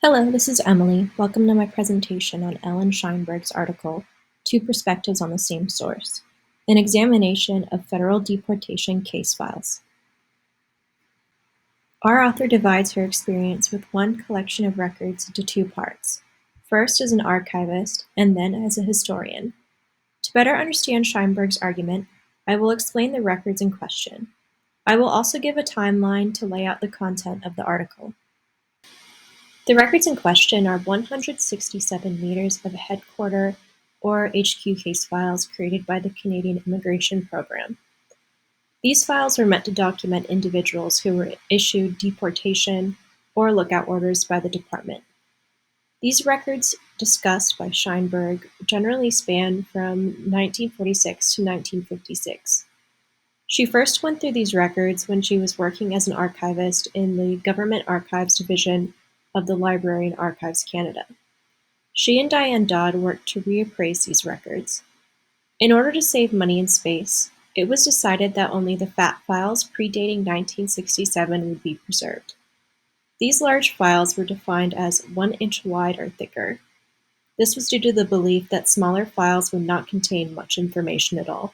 Hello, this is Emily. Welcome to my presentation on Ellen Scheinberg's article, Two Perspectives on the Same Source, an examination of federal deportation case files. Our author divides her experience with one collection of records into two parts, first as an archivist and then as a historian. To better understand Scheinberg's argument, I will explain the records in question. I will also give a timeline to lay out the content of the article. The records in question are 167 meters of headquarter or HQ case files created by the Canadian Immigration Program. These files are meant to document individuals who were issued deportation or lookout orders by the department. These records discussed by Scheinberg generally span from 1946 to 1956. She first went through these records when she was working as an archivist in the Government Archives Division of the Library and Archives Canada. She and Diane Dodd worked to reappraise these records. In order to save money and space, it was decided that only the fat files predating 1967 would be preserved. These large files were defined as 1 inch wide or thicker. This was due to the belief that smaller files would not contain much information at all.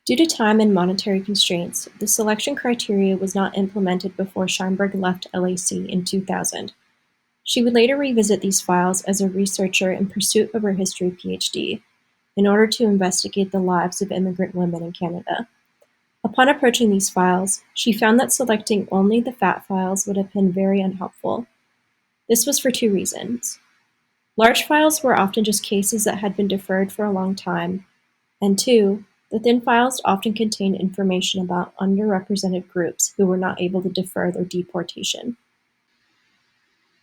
Due to time and monetary constraints, the selection criteria was not implemented before Scheinberg left LAC in 2000. She would later revisit these files as a researcher in pursuit of her history PhD, in order to investigate the lives of immigrant women in Canada. Upon approaching these files, she found that selecting only the fat files would have been very unhelpful. This was for two reasons. Large files were often just cases that had been deferred for a long time, and two, the thin files often contained information about underrepresented groups who were not able to defer their deportation.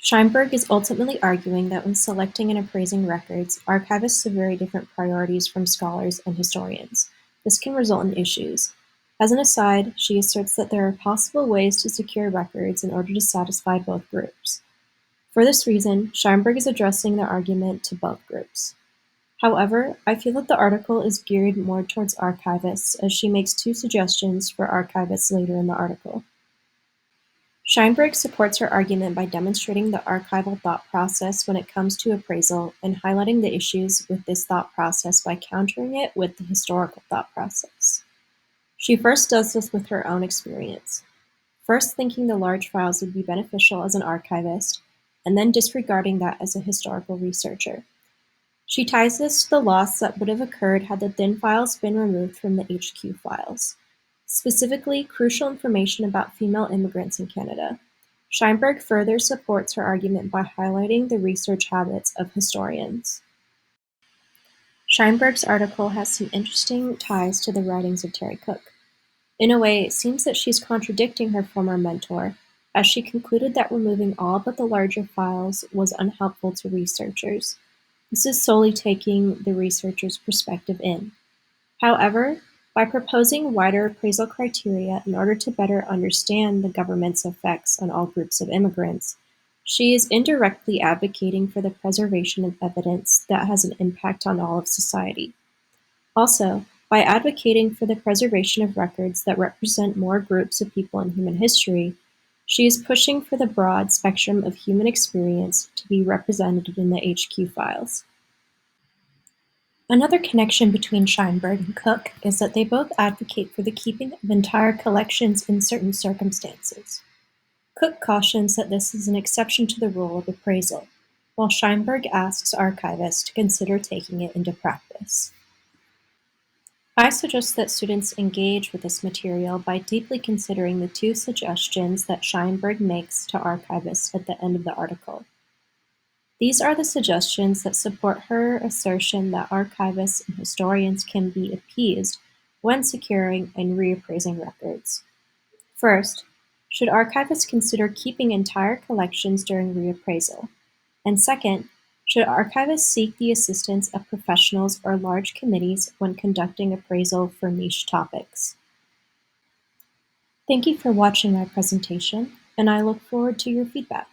Scheinberg is ultimately arguing that when selecting and appraising records, archivists have very different priorities from scholars and historians. This can result in issues. As an aside, she asserts that there are possible ways to secure records in order to satisfy both groups. For this reason, Scheinberg is addressing the argument to both groups. However, I feel that the article is geared more towards archivists, as she makes two suggestions for archivists later in the article. Scheinberg supports her argument by demonstrating the archival thought process when it comes to appraisal and highlighting the issues with this thought process by countering it with the historical thought process. She first does this with her own experience, first thinking the large files would be beneficial as an archivist, and then disregarding that as a historical researcher. She ties this to the loss that would have occurred had the thin files been removed from the HQ files, specifically crucial information about female immigrants in Canada. Scheinberg further supports her argument by highlighting the research habits of historians. Scheinberg's article has some interesting ties to the writings of Terry Cook. In a way, it seems that she's contradicting her former mentor, as she concluded that removing all but the larger files was unhelpful to researchers. This is solely taking the researcher's perspective in. However, by proposing wider appraisal criteria in order to better understand the government's effects on all groups of immigrants, she is indirectly advocating for the preservation of evidence that has an impact on all of society. Also, by advocating for the preservation of records that represent more groups of people in human history, she is pushing for the broad spectrum of human experience to be represented in the HQ files. Another connection between Scheinberg and Cook is that they both advocate for the keeping of entire collections in certain circumstances. Cook cautions that this is an exception to the rule of appraisal, while Scheinberg asks archivists to consider taking it into practice. I suggest that students engage with this material by deeply considering the two suggestions that Scheinberg makes to archivists at the end of the article. These are the suggestions that support her assertion that archivists and historians can be appeased when securing and reappraising records. First, should archivists consider keeping entire collections during reappraisal? And second, should archivists seek the assistance of professionals or large committees when conducting appraisal for niche topics? Thank you for watching my presentation, and I look forward to your feedback.